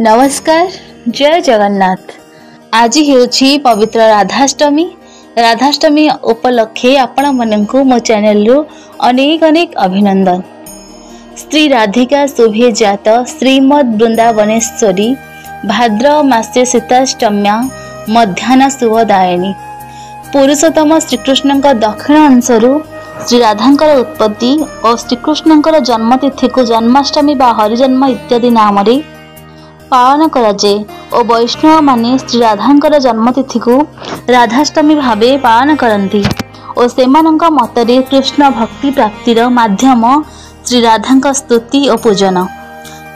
नमस्कार, जय जगन्नाथ। आज हेउछि पवित्र राधाष्टमी। राधाष्टमी उपलक्षे आपण माननकु मो चैनल रु अनेक अनेक अभिनंदन। श्री राधिका शोभे जात श्रीमद वृंदावनेश्वरी भाद्र मासे शीताष्टम्या मध्याह्न शुभदायिनी। पुरुषोत्तम श्रीकृष्ण दक्षिण अंशरू श्री राधांकर उत्पत्ति और श्रीकृष्ण जन्मतिथि को जन्माष्टमी बा हरिजन्म इत्यादि नाम पालन कराए और वैष्णव माने श्री राधांकर जन्मतिथि को राधाष्टमी भावे पालन करती और सेमानंका मतरे कृष्ण भक्ति प्राप्तिर माध्यम श्री राधांका स्तुति और पूजन।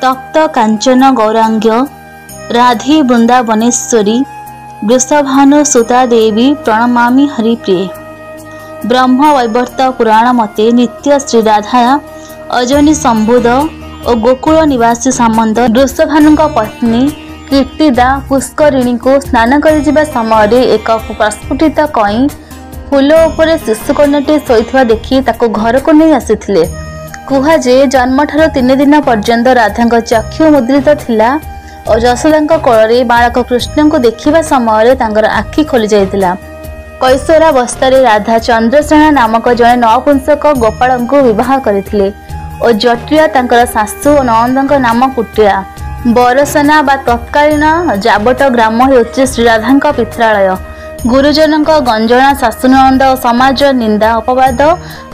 तप्त कांचन गौरांग्य राधे वृंदावनेश्वरी वृषभानु सुता देवी प्रणमामि हरिप्रिय। ब्रह्म वैवर्त पुराण मते नित्य श्री राधा अजनी संबोध और गोकुल निवासी सामंत वृषभानु पत्नी कीर्तिदा पुष्करिणी को स्नान कर समय एक प्रस्फुटित कई फूल उपर शिशुकन्याटे शोइथिबा देखि ताको घर को नहीं आसीथिले। कुहाजे जन्म ठार 3 दिन पर्यंत राधा चक्षु मुद्रित थिला और यशोदा कोଳରେ बालक कृष्ण को देखिबा समय तांकर आखि खोली जाइतिला। कैशोरावस्था राधा चंद्रसेना नामक जड़े नपुंसक गोपाल को विवाह करथिले और जटिया तांकर सासु और नंदक नाम कुटिया। बरसेना बा तत्कालीन जाबट ग्राम होउछि श्री राधा पित्रालय। गुरुजन गंजना शासुनंद और समाज निंदा अपवाद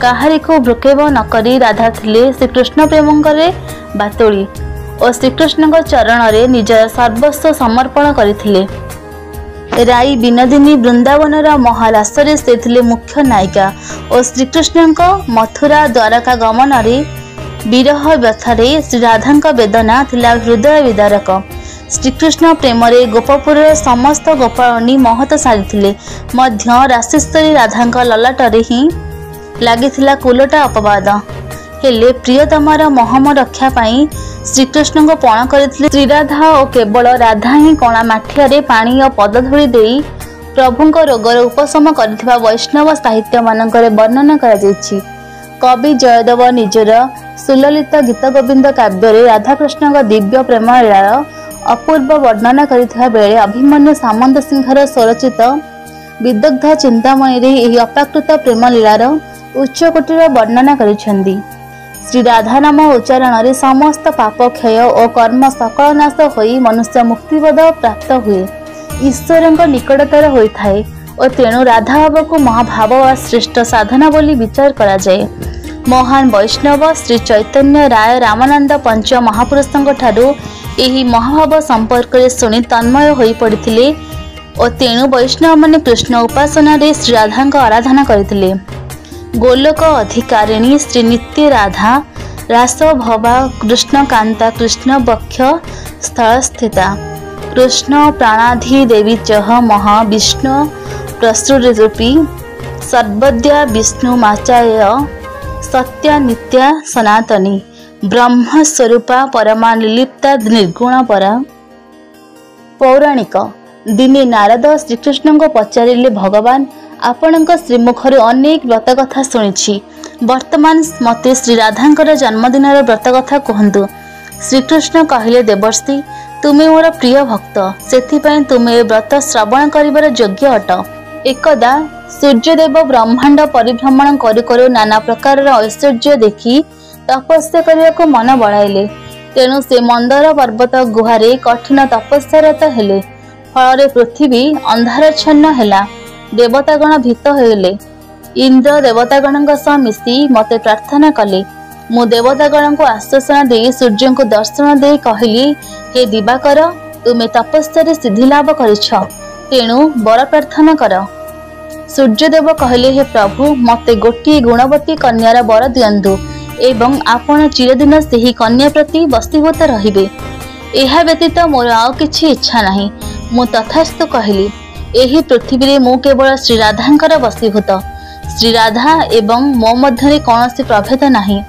काहारी को भ्रुक्षेप नकरी राधा थिले श्रीकृष्ण प्रेमंकरे बातोली और श्रीकृष्ण चरण रे निजर सर्वस्व समर्पण करथिले। राई विनोदिनी वृंदावन महालासरे से थिले मुख्य नायिका और श्रीकृष्ण मथुरा द्वारका गमन विरह व्यथारे श्री राधा वेदना थिला हृदय विदारक। श्रीकृष्ण प्रेम गोपपुर समस्त गोपाळनी महत सारी राशेश्वरी राधा ललाटरे ही लगी कुलटा अपवाद हेले प्रियतमार महम रक्षा पाई श्रीकृष्ण को पण करथिले श्री राधा और केवल राधा ही कणा माठिया पानी और पदधूली दे प्रभु रोगर उपशम कर वैष्णव साहित्य मानकर वर्णना कर। कवि जयदेव निजर सुललित गीत गोविंद काव्य राधाकृष्ण दिव्य प्रेम लीलार अपूर्व वर्णना करथिबा बेले अभिमन्यु सामंत सिंहर स्वरचित विदग्ध चिंतामणि अपाकृत प्रेम लीलार उच्चकोटीर वर्णना करिसेंदी। श्री राधा नाम उच्चारण समस्त पाप क्षय और कर्म सकल नाश होई मनुष्य मुक्तिपद प्राप्त हुए ईश्वर निकटतर होता है और तेणु राधा भाव को महाभाव व श्रेष्ठ साधना बोली विचार करा जाए। महान वैष्णव श्री चैतन्य राय रामानंद पंच महापुरुषों ठारू यही महाभाव संपर्क में शुणी तन्मय हो पड़ते और तेणु वैष्णव माने कृष्ण उपासना रे श्री राधा आराधना करथिले। गोलोक अधिकारिणी श्री नित्य राधा रास भवा कृष्ण कांता कृष्ण बक्ष स्थल स्थिता कृष्ण प्राणाधि देवी चह महा विष्णु प्रसुरूपी सर्वद्या विष्णु माचाय सत्या नित्या सनातनी ब्रह्म स्वरूपा परमा निर्लिप्ता निर्गुण परा। पौराणिक दिने नारद श्रीकृष्ण को पचारिले भगवान आपण श्रीमुखर अनेक व्रत कथा शुणी वर्तमान मते श्री राधांकर जन्मदिन व्रत कथा कहतु। श्रीकृष्ण कहले देवर्षि तुमे मोर प्रिय भक्त सेथिपाई तुमे व्रत श्रवण करिवार योग्य अट। एकदा सूर्यदेव ब्रह्मांड परिभ्रमण करू नाना प्रकार ऐश्वर्य देखि तपस्या करने को मन बढ़ाइले तेणु से मंदर पर्वत गुहारे कठिन तपस्यारत हेले। फल पृथ्वी अंधारच्छन्न हेला। देवतागण भीत होइले। इंद्र देवतागण सह मिसी मते प्रार्थना कले। मु देवतागण को आश्वासन दे सूर्य को दर्शन दे कहली हे दिवाकर तुमे तपस्या सिद्धि लाभ करिछ तेणु वर प्रार्थना कर। सूर्यदेव कहले हे प्रभु मते गोटे गुणवती कन्यार वर दियंतु एवं आपण चिरदिन सेही कन्या प्रति वशीभूत रहिबे। एहा व्यतीत मोर आउ किछि इच्छा नाही। मु तथास्तु कहली। एही पृथ्वी रे मु केवल श्री राधांकर वशीभूत। श्री राधा एवं मो मध्यरे कौनसी प्रभेद नाही।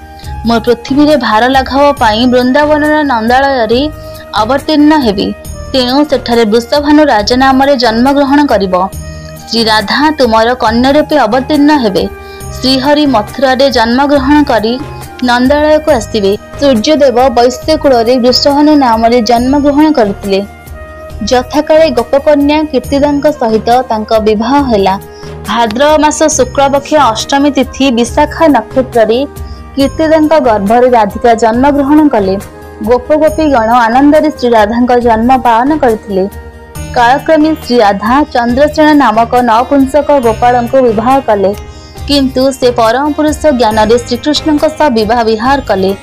मो पृथ्वी रे भार लाघव पाई वृंदावन नंदालय रे अवतीर्ण हेबी तेणु सेठारे वृषभानु राजा नाम रे जन्म ग्रहण करिबो। श्री राधा तुमर कन्या रूपे अवतीर्ण हेबे। श्रीहरि मथुरा रे जन्म ग्रहण करी नंदालय को आसवे। सूर्यदेव वैश्य कुल वृषभानु नाम जन्म ग्रहण करते। यथाकाले गोपकन्या कीर्तिदा सहित तांका विवाह हैला। भाद्रव मास शुक्लपक्ष अष्टमी तिथि विशाखा नक्षत्र कीर्तिदा गर्भरे राधिका जन्म ग्रहण कले। गोप गोपी गण आनंद श्री राधा जन्म पालन करते। कालक्रमे श्री राधा चंद्रसेन नामक नपुंसक गोपाल को विवाह कले, किंतु से परम पुरुष ज्ञान रे श्रीकृष्ण विवाह विहार कले।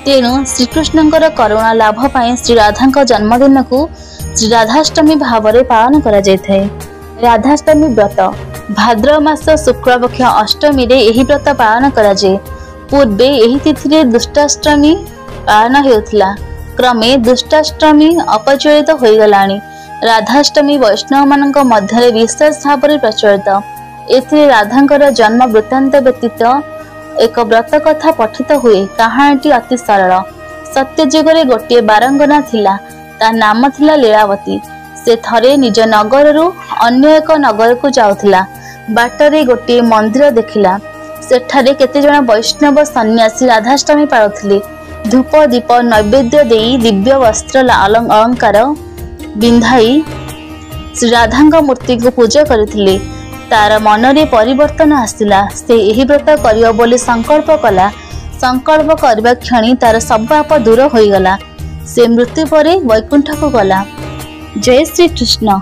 तेणु श्रीकृष्ण करुणा लाभ पाई श्री राधा जन्मदिन को श्री राधाष्टमी भाव में पालन करा जायथाय। राधाष्टमी व्रत भाद्रव मास शुक्लपक्ष अष्टमी रे एही व्रत पालन करा जाय। पूर्वे एही तिथि रे दुष्टाष्टमी पालन हेउथला, क्रमे दुष्टाष्टमी अपचलित हो गलानी। राधाष्टमी वैष्णव मानक मध्य विशेष भाव में प्रचलित। एथिरे राधांकर जन्म वृत्तांत व्यतीत एक व्रत कथा पठित हुए। कहानीटी अति सरल। सत्यजुगे गोटे बारंगना थिला, ता नाम थिला लीलावती। से थरे निज नगर रु अन्य एक नगर को जाउथिला। बाटरे गोटे मंदिर देखिला। सेठारे केते जण वैष्णव सन्यासी राधाष्टमी पाळुथिले। धूप दीप नैवेद्य देई दिव्य वस्त्र अलंकार बिंधाई श्री राधा मूर्ति को पूजा करथिले। तार मनरे परिवर्तन आसिला। से एही व्रत करियो बोली संकल्प कला। संकल्प करबा क्षणी तार सब पाप दूर होई गला। से मृत्यु परे वैकुंठ को गला। जय श्री कृष्ण।